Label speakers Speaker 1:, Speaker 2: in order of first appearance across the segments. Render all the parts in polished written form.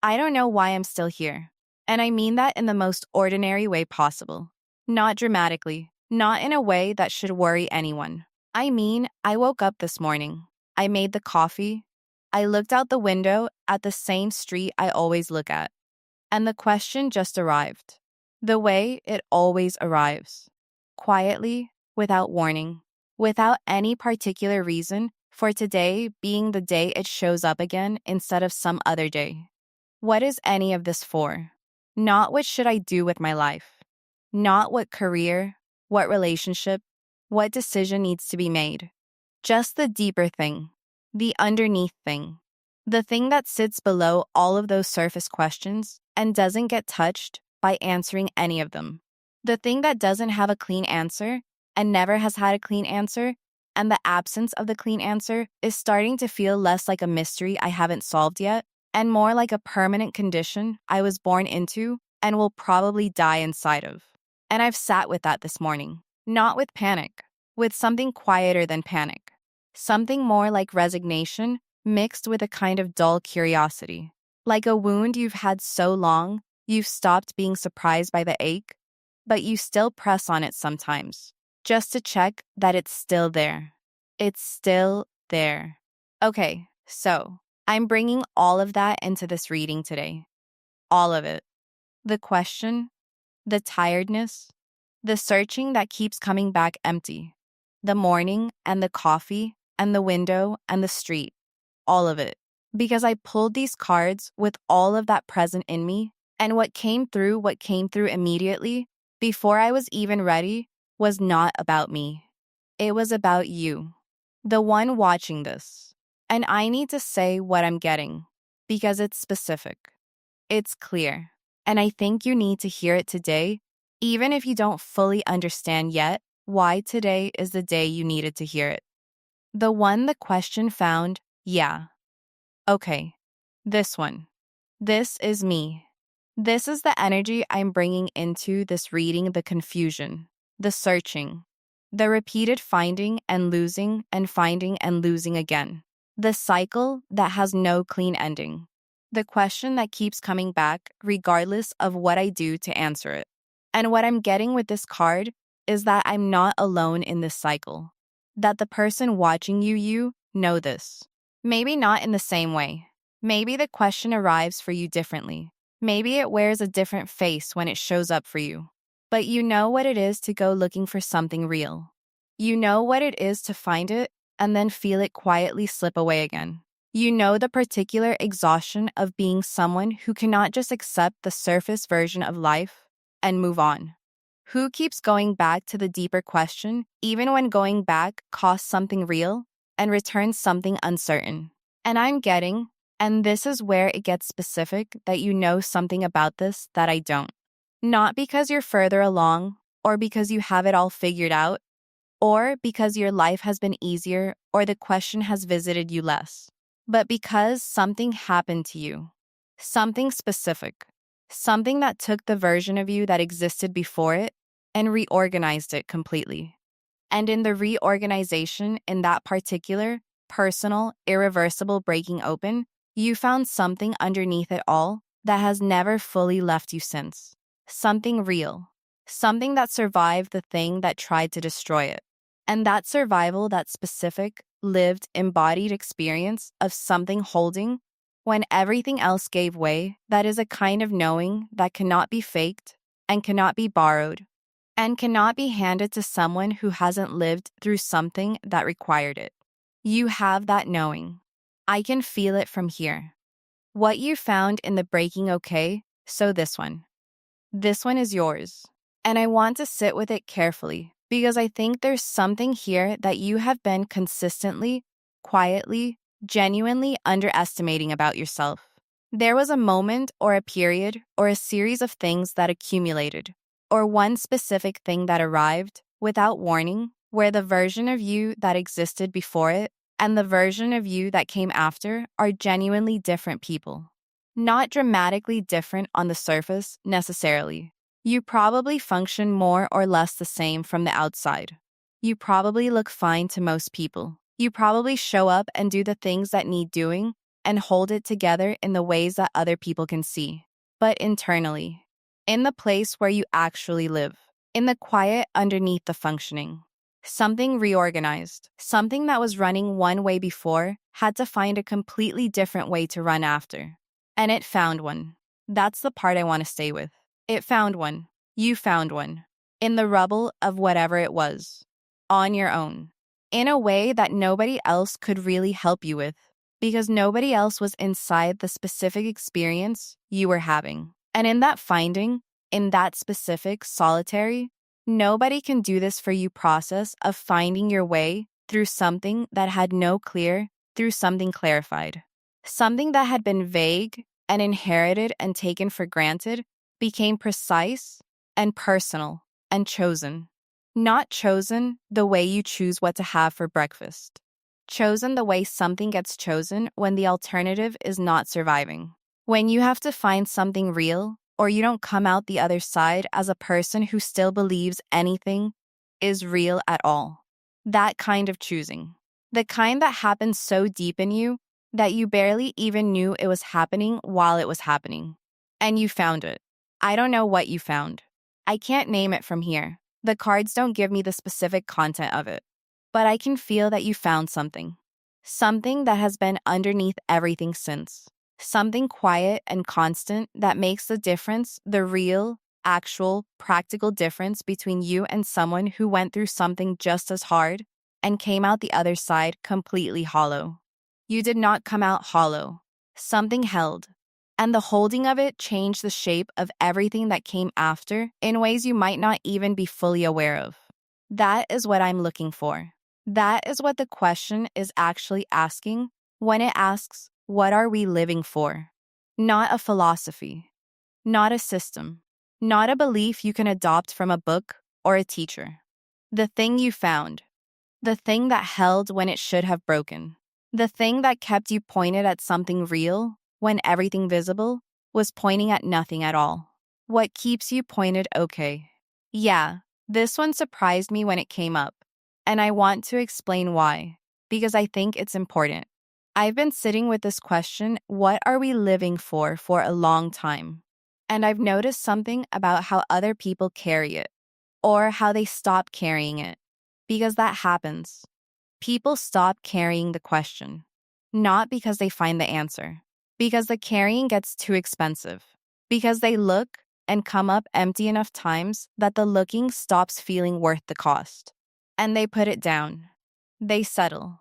Speaker 1: I don't know why I'm still here. And I mean that in the most ordinary way possible. Not dramatically, not in a way that should worry anyone. I mean, I woke up this morning. I made the coffee. I looked out the window at the same street I always look at. And the question just arrived. The way it always arrives. Quietly, without warning, without any particular reason for today being the day it shows up again instead of some other day. What is any of this for? Not what should I do with my life. Not what career, what relationship, what decision needs to be made. Just the deeper thing, the underneath thing, the thing that sits below all of those surface questions and doesn't get touched by answering any of them. The thing that doesn't have a clean answer and never has had a clean answer, and the absence of the clean answer is starting to feel less like a mystery I haven't solved yet and more like a permanent condition I was born into and will probably die inside of. And I've sat with that this morning, not with panic, with something quieter than panic, something more like resignation mixed with a kind of dull curiosity. Like a wound you've had so long, you've stopped being surprised by the ache, but you still press on it sometimes, just to check that it's still there. It's still there. Okay, so I'm bringing all of that into this reading today. All of it. The question, the tiredness, the searching that keeps coming back empty, the morning and the coffee and the window and the street, all of it. Because I pulled these cards with all of that present in me, and what came through immediately, before I was even ready, was not about me. It was about you, the one watching this. And I need to say what I'm getting, because it's specific. It's clear. And I think you need to hear it today, even if you don't fully understand yet why today is the day you needed to hear it. The one the question found, yeah. Okay, this one. This is me. This is the energy I'm bringing into this reading, the confusion, the searching, the repeated finding and losing and finding and losing again. The cycle that has no clean ending. The question that keeps coming back regardless of what I do to answer it. And what I'm getting with this card is that I'm not alone in this cycle. That the person watching you know this. Maybe not in the same way. Maybe the question arrives for you differently. Maybe it wears a different face when it shows up for you. But you know what it is to go looking for something real. You know what it is to find it and then feel it quietly slip away again. You know the particular exhaustion of being someone who cannot just accept the surface version of life and move on. Who keeps going back to the deeper question, even when going back costs something real and returns something uncertain. And I'm getting, and this is where it gets specific, that you know something about this that I don't. Not because you're further along, or because you have it all figured out, or because your life has been easier, or the question has visited you less, but because something happened to you. Something specific. Something that took the version of you that existed before it and reorganized it completely. And in the reorganization, in that particular, personal, irreversible breaking open, you found something underneath it all that has never fully left you since. Something real. Something that survived the thing that tried to destroy it. And that survival, that specific, lived, embodied experience of something holding when everything else gave way, that is a kind of knowing that cannot be faked and cannot be borrowed and cannot be handed to someone who hasn't lived through something that required it. You have that knowing. I can feel it from here. What you found in the breaking okay, so this one. This one is yours. And I want to sit with it carefully because I think there's something here that you have been consistently, quietly, genuinely underestimating about yourself. There was a moment or a period or a series of things that accumulated, or one specific thing that arrived without warning, where the version of you that existed before it and the version of you that came after are genuinely different people. Not dramatically different on the surface, necessarily. You probably function more or less the same from the outside. You probably look fine to most people. You probably show up and do the things that need doing, and hold it together in the ways that other people can see. But internally, in the place where you actually live, in the quiet underneath the functioning. Something reorganized, something that was running one way before, had to find a completely different way to run after. And it found one. That's the part I want to stay with. It found one. You found one. In the rubble of whatever it was. On your own. In a way that nobody else could really help you with. Because nobody else was inside the specific experience you were having. And in that finding, in that specific solitary, nobody can do this for you process of finding your way through something that had no clear, through something clarified. Something that had been vague and inherited and taken for granted became precise and personal and chosen. Not chosen the way you choose what to have for breakfast. Chosen the way something gets chosen when the alternative is not surviving. When you have to find something real, or you don't come out the other side as a person who still believes anything is real at all. That kind of choosing. The kind that happens so deep in you that you barely even knew it was happening while it was happening. And you found it. I don't know what you found. I can't name it from here. The cards don't give me the specific content of it. But I can feel that you found something. Something that has been underneath everything since. Something quiet and constant that makes the difference, the real, actual, practical difference between you and someone who went through something just as hard and came out the other side completely hollow. You did not come out hollow. Something held. And the holding of it changed the shape of everything that came after in ways you might not even be fully aware of. That is what I'm looking for. That is what the question is actually asking when it asks, what are we living for? Not a philosophy, not a system, not a belief you can adopt from a book or a teacher. The thing you found, the thing that held when it should have broken, the thing that kept you pointed at something real when everything visible was pointing at nothing at all. What keeps you pointed okay? Yeah, this one surprised me when it came up, and I want to explain why, because I think it's important. I've been sitting with this question, what are we living for a long time. And I've noticed something about how other people carry it, or how they stop carrying it. Because that happens. People stop carrying the question. Not because they find the answer. Because the carrying gets too expensive. Because they look and come up empty enough times that the looking stops feeling worth the cost. And they put it down. They settle.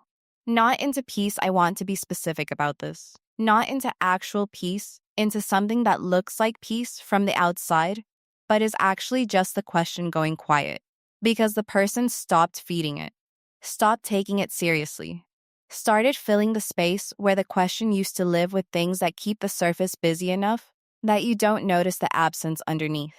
Speaker 1: Not into peace, I want to be specific about this. Not into actual peace, into something that looks like peace from the outside, but is actually just the question going quiet. Because the person stopped feeding it, stopped taking it seriously, started filling the space where the question used to live with things that keep the surface busy enough that you don't notice the absence underneath.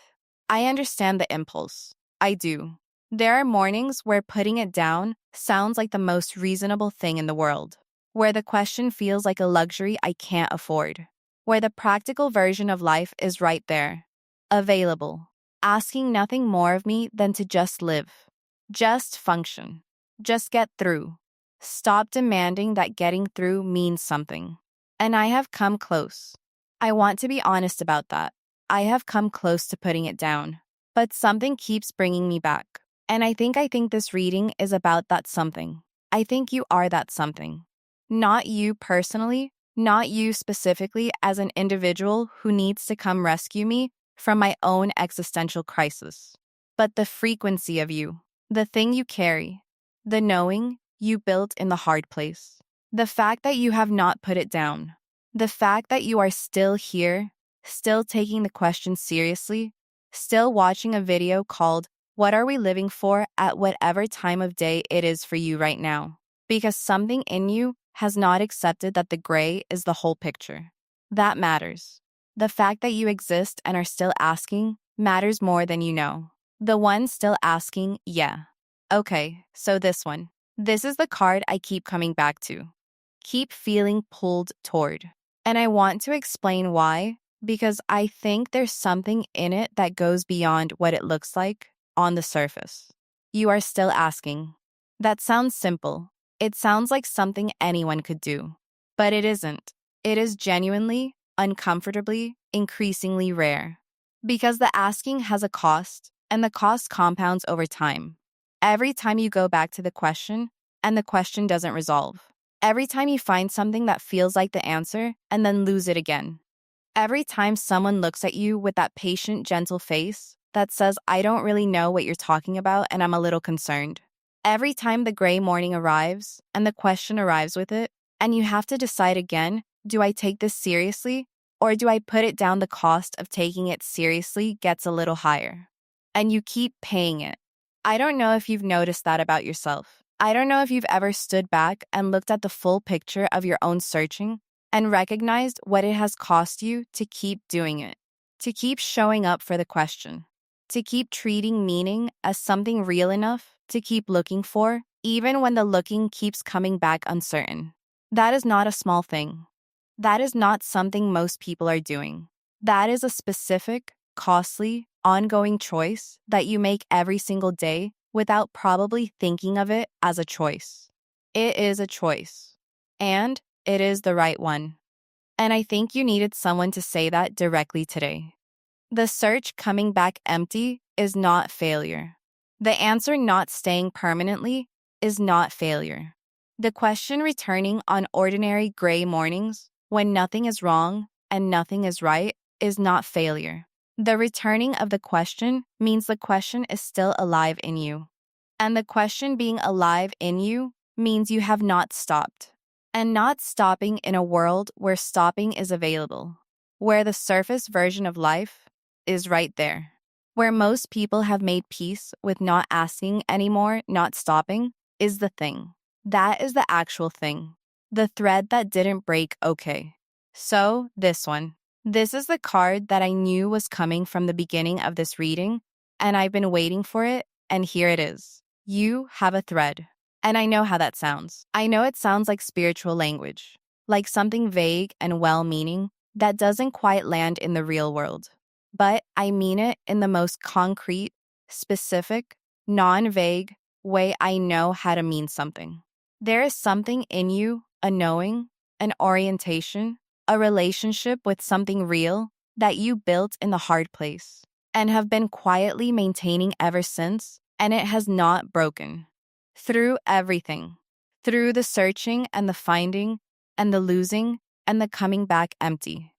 Speaker 1: I understand the impulse. I do. There are mornings where putting it down sounds like the most reasonable thing in the world, where the question feels like a luxury I can't afford, where the practical version of life is right there, available, asking nothing more of me than to just live, just function, just get through. Stop demanding that getting through means something. And I have come close. I want to be honest about that. I have come close to putting it down, but something keeps bringing me back. And I think this reading is about that something. I think you are that something. Not you personally, not you specifically as an individual who needs to come rescue me from my own existential crisis, but the frequency of you, the thing you carry, the knowing you built in the hard place, the fact that you have not put it down, the fact that you are still here, still taking the question seriously, still watching a video called what are we living for at whatever time of day it is for you right now? Because something in you has not accepted that the gray is the whole picture. That matters. The fact that you exist and are still asking matters more than you know. The one still asking, yeah. Okay, so this one. This is the card I keep coming back to. Keep feeling pulled toward. And I want to explain why, because I think there's something in it that goes beyond what it looks like on the surface. You are still asking. That sounds simple. It sounds like something anyone could do. But it isn't. It is genuinely, uncomfortably, increasingly rare. Because the asking has a cost, and the cost compounds over time. Every time you go back to the question, and the question doesn't resolve. Every time you find something that feels like the answer, and then lose it again. Every time someone looks at you with that patient, gentle face that says, I don't really know what you're talking about and I'm a little concerned. Every time the gray morning arrives and the question arrives with it, and you have to decide again, do I take this seriously or do I put it down? The cost of taking it seriously gets a little higher. And you keep paying it. I don't know if you've noticed that about yourself. I don't know if you've ever stood back and looked at the full picture of your own searching and recognized what it has cost you to keep doing it, to keep showing up for the question, to keep treating meaning as something real enough to keep looking for, even when the looking keeps coming back uncertain. That is not a small thing. That is not something most people are doing. That is a specific, costly, ongoing choice that you make every single day without probably thinking of it as a choice. It is a choice. And it is the right one. And I think you needed someone to say that directly today. The search coming back empty is not failure. The answer not staying permanently is not failure. The question returning on ordinary gray mornings, when nothing is wrong and nothing is right, is not failure. The returning of the question means the question is still alive in you. And the question being alive in you means you have not stopped. And not stopping in a world where stopping is available, where the surface version of life is right there, where most people have made peace with not asking anymore, not stopping, is the thing. That is the actual thing. The thread that didn't break, okay. So, this one. This is the card that I knew was coming from the beginning of this reading, and I've been waiting for it, and here it is. You have a thread. And I know how that sounds. I know it sounds like spiritual language, like something vague and well-meaning that doesn't quite land in the real world. But I mean it in the most concrete, specific, non-vague way I know how to mean something. There is something in you, a knowing, an orientation, a relationship with something real that you built in the hard place and have been quietly maintaining ever since, and it has not broken. Through everything, through the searching and the finding and the losing and the coming back empty,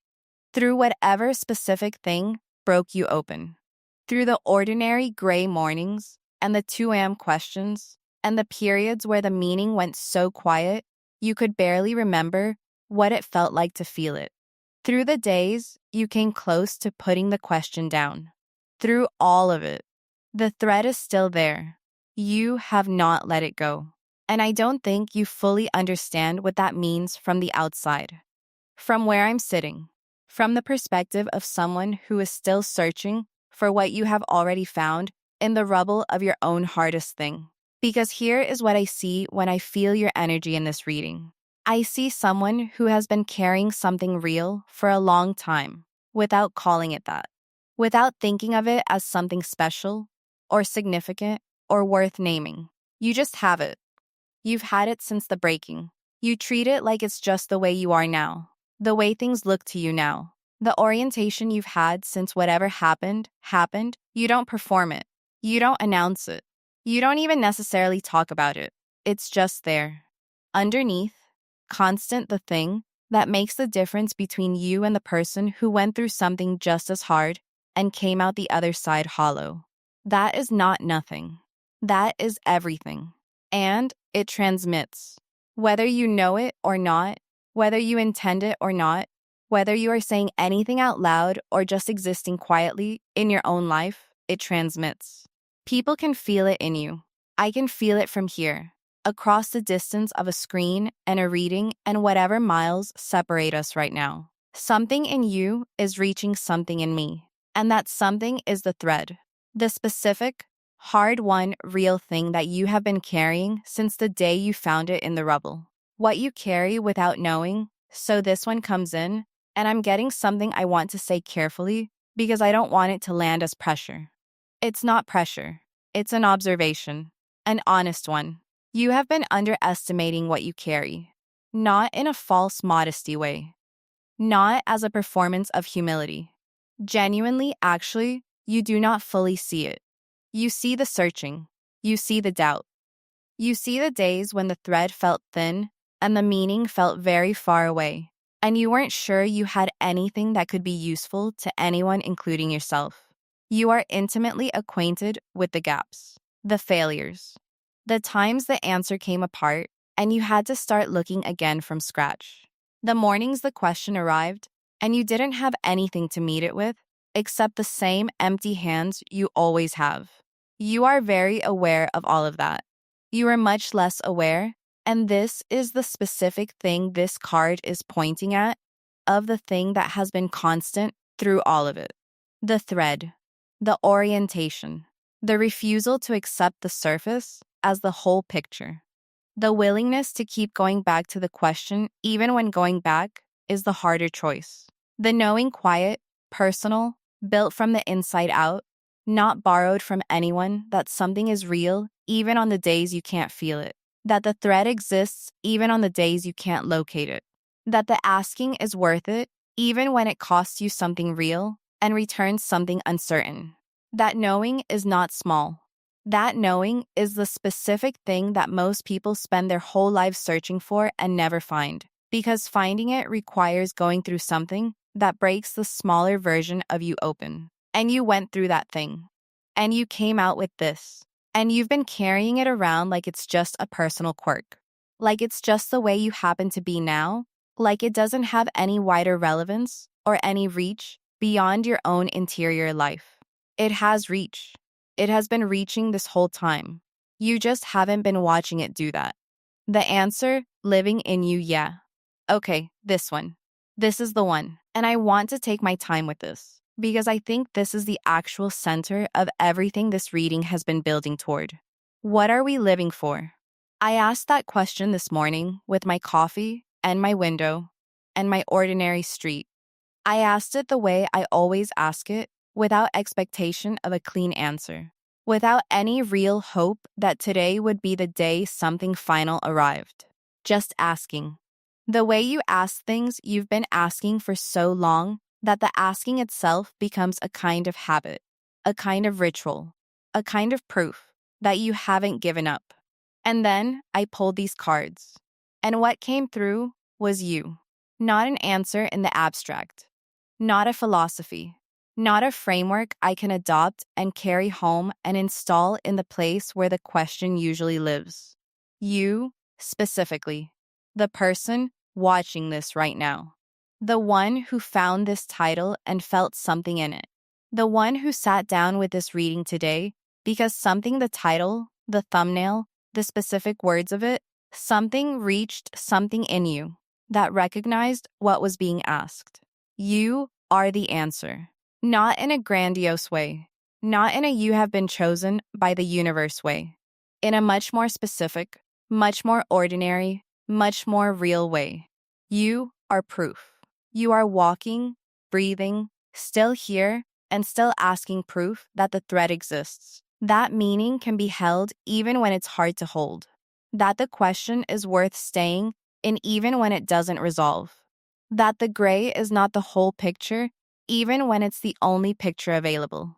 Speaker 1: through whatever specific thing broke you open, through the ordinary gray mornings and the 2 a.m. questions and the periods where the meaning went so quiet you could barely remember what it felt like to feel it, through the days you came close to putting the question down, through all of it, the thread is still there. You have not let it go. And I don't think you fully understand what that means from the outside. From where I'm sitting, from the perspective of someone who is still searching for what you have already found in the rubble of your own hardest thing. Because here is what I see when I feel your energy in this reading. I see someone who has been carrying something real for a long time without calling it that, without thinking of it as something special or significant or worth naming. You just have it. You've had it since the breaking. You treat it like it's just the way you are now, the way things look to you now. The orientation you've had since whatever happened. You don't perform it. You don't announce it. You don't even necessarily talk about it. It's just there. Underneath, constant, the thing that makes the difference between you and the person who went through something just as hard and came out the other side hollow. That is not nothing. That is everything. And it transmits. Whether you know it or not, whether you intend it or not, whether you are saying anything out loud or just existing quietly in your own life, it transmits. People can feel it in you. I can feel it from here, across the distance of a screen and a reading and whatever miles separate us right now. Something in you is reaching something in me, and that something is the thread. The specific, hard-won, real thing that you have been carrying since the day you found it in the rubble. What you carry without knowing, so this one comes in, and I'm getting something I want to say carefully because I don't want it to land as pressure. It's not pressure. It's an observation, an honest one. You have been underestimating what you carry, not in a false modesty way, not as a performance of humility. Genuinely, actually, you do not fully see it. You see the searching. You see the doubt. You see the days when the thread felt thin and the meaning felt very far away, and you weren't sure you had anything that could be useful to anyone, including yourself. You are intimately acquainted with the gaps, the failures, the times the answer came apart, and you had to start looking again from scratch. The mornings the question arrived, and you didn't have anything to meet it with except the same empty hands you always have. You are very aware of all of that. You are much less aware, and this is the specific thing this card is pointing at, of the thing that has been constant through all of it. The thread, the orientation, the refusal to accept the surface as the whole picture. The willingness to keep going back to the question, even when going back is the harder choice. The knowing quiet, personal, built from the inside out, not borrowed from anyone, that something is real even on the days you can't feel it. That the thread exists even on the days you can't locate it. That the asking is worth it even when it costs you something real and returns something uncertain. That knowing is not small. That knowing is the specific thing that most people spend their whole lives searching for and never find, because finding it requires going through something that breaks the smaller version of you open. And you went through that thing. And you came out with this. And you've been carrying it around like it's just a personal quirk. Like it's just the way you happen to be now. Like it doesn't have any wider relevance or any reach beyond your own interior life. It has reach. It has been reaching this whole time. You just haven't been watching it do that. The answer, living in you, yeah. Okay, this one. This is the one. And I want to take my time with this, because I think this is the actual center of everything this reading has been building toward. What are we living for? I asked that question this morning with my coffee and my window and my ordinary street. I asked it the way I always ask it, without expectation of a clean answer, without any real hope that today would be the day something final arrived. Just asking. The way you ask things you've been asking for so long that the asking itself becomes a kind of habit, a kind of ritual, a kind of proof that you haven't given up. And then I pulled these cards. And what came through was you. Not an answer in the abstract. Not a philosophy. Not a framework I can adopt and carry home and install in the place where the question usually lives. You, specifically. The person watching this right now. The one who found this title and felt something in it. The one who sat down with this reading today because something, the title, the thumbnail, the specific words of it, something reached something in you that recognized what was being asked. You are the answer. Not in a grandiose way. Not in a you have been chosen by the universe way. In a much more specific, much more ordinary, much more real way. You are proof. You are walking, breathing, still here, and still asking proof that the thread exists. That meaning can be held even when it's hard to hold. That the question is worth staying in even when it doesn't resolve. That the gray is not the whole picture, even when it's the only picture available.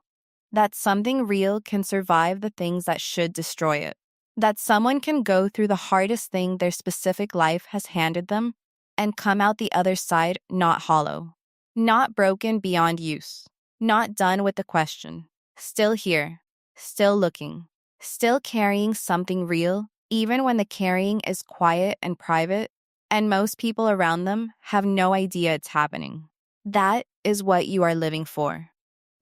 Speaker 1: That something real can survive the things that should destroy it. That someone can go through the hardest thing their specific life has handed them and come out the other side not hollow, not broken beyond use, not done with the question, still here, still looking, still carrying something real, even when the carrying is quiet and private, and most people around them have no idea it's happening. That is what you are living for.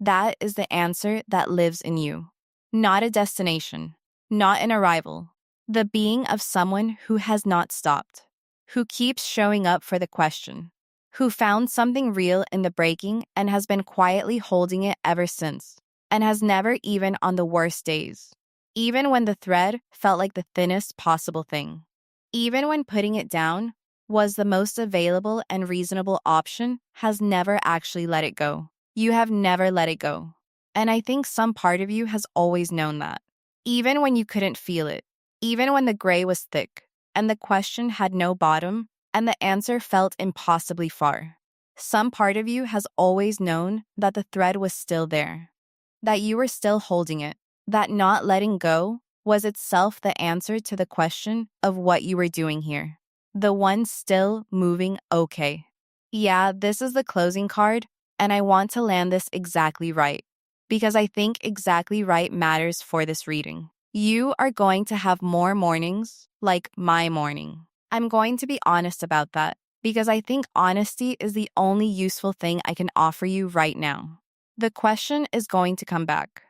Speaker 1: That is the answer that lives in you. Not a destination, not an arrival. The being of someone who has not stopped, who keeps showing up for the question, who found something real in the breaking and has been quietly holding it ever since, and has never, even on the worst days, even when the thread felt like the thinnest possible thing, even when putting it down was the most available and reasonable option, has never actually let it go. You have never let it go. And I think some part of you has always known that. Even when you couldn't feel it, even when the gray was thick, and the question had no bottom, and the answer felt impossibly far. Some part of you has always known that the thread was still there, that you were still holding it, that not letting go was itself the answer to the question of what you were doing here. The one still moving okay. Yeah, this is the closing card, and I want to land this exactly right, because I think exactly right matters for this reading. You are going to have more mornings like my morning. I'm going to be honest about that, because I think honesty is the only useful thing I can offer you right now. The question is going to come back.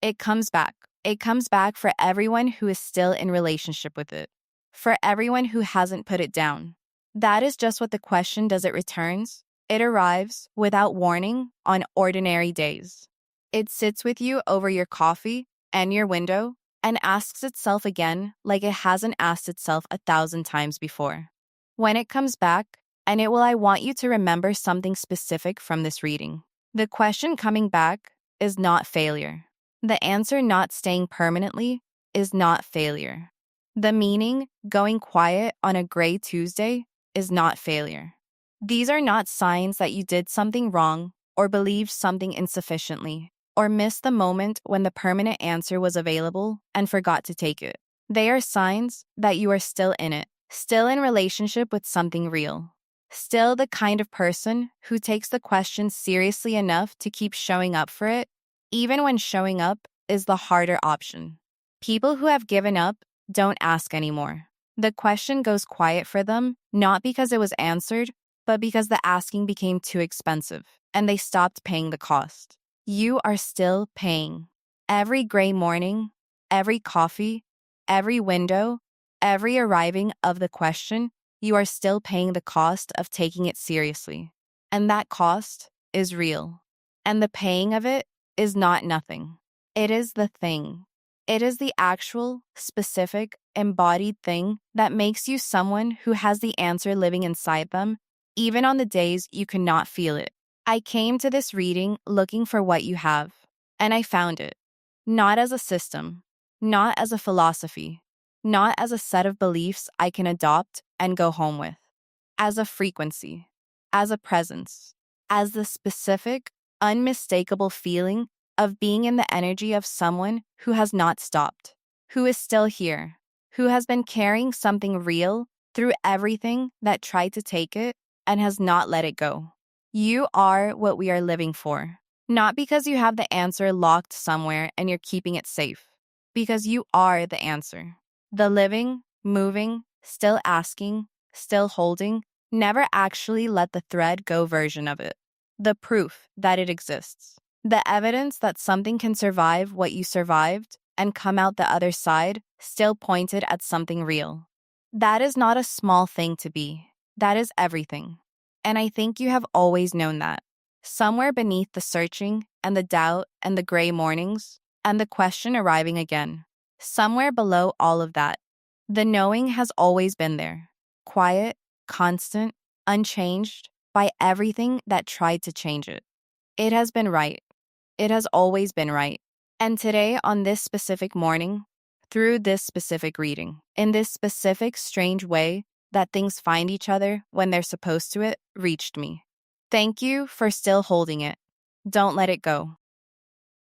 Speaker 1: It comes back. It comes back for everyone who is still in relationship with it, for everyone who hasn't put it down. That is just what the question does. It returns. It arrives without warning on ordinary days. It sits with you over your coffee and your window and asks itself again like it hasn't asked itself 1,000 times before. When it comes back, and it will, I want you to remember something specific from this reading. The question coming back is not failure. The answer not staying permanently is not failure. The meaning going quiet on a gray Tuesday is not failure. These are not signs that you did something wrong or believed something insufficiently or missed the moment when the permanent answer was available and forgot to take it. They are signs that you are still in it, still in relationship with something real, still the kind of person who takes the question seriously enough to keep showing up for it, even when showing up is the harder option. People who have given up don't ask anymore. The question goes quiet for them, not because it was answered, but because the asking became too expensive and they stopped paying the cost. You are still paying. Every gray morning, every coffee, every window, every arriving of the question, you are still paying the cost of taking it seriously. And that cost is real. And the paying of it is not nothing. It is the thing. It is the actual, specific, embodied thing that makes you someone who has the answer living inside them, even on the days you cannot feel it. I came to this reading looking for what you have, and I found it. Not as a system, not as a philosophy, not as a set of beliefs I can adopt and go home with, as a frequency, as a presence, as the specific, unmistakable feeling of being in the energy of someone who has not stopped, who is still here, who has been carrying something real through everything that tried to take it and has not let it go. You are what we are living for, not because you have the answer locked somewhere and you're keeping it safe, because you are the answer. The living, moving, still asking, still holding, never actually let the thread go version of it. The proof that it exists. The evidence that something can survive what you survived and come out the other side still pointed at something real. That is not a small thing to be. That is everything. And I think you have always known that. Somewhere beneath the searching and the doubt and the gray mornings and the question arriving again, somewhere below all of that, the knowing has always been there. Quiet, constant, unchanged by everything that tried to change it. It has been right. It has always been right. And today, on this specific morning, through this specific reading, in this specific strange way that things find each other when they're supposed to, it reached me. Thank you for still holding it. Don't let it go.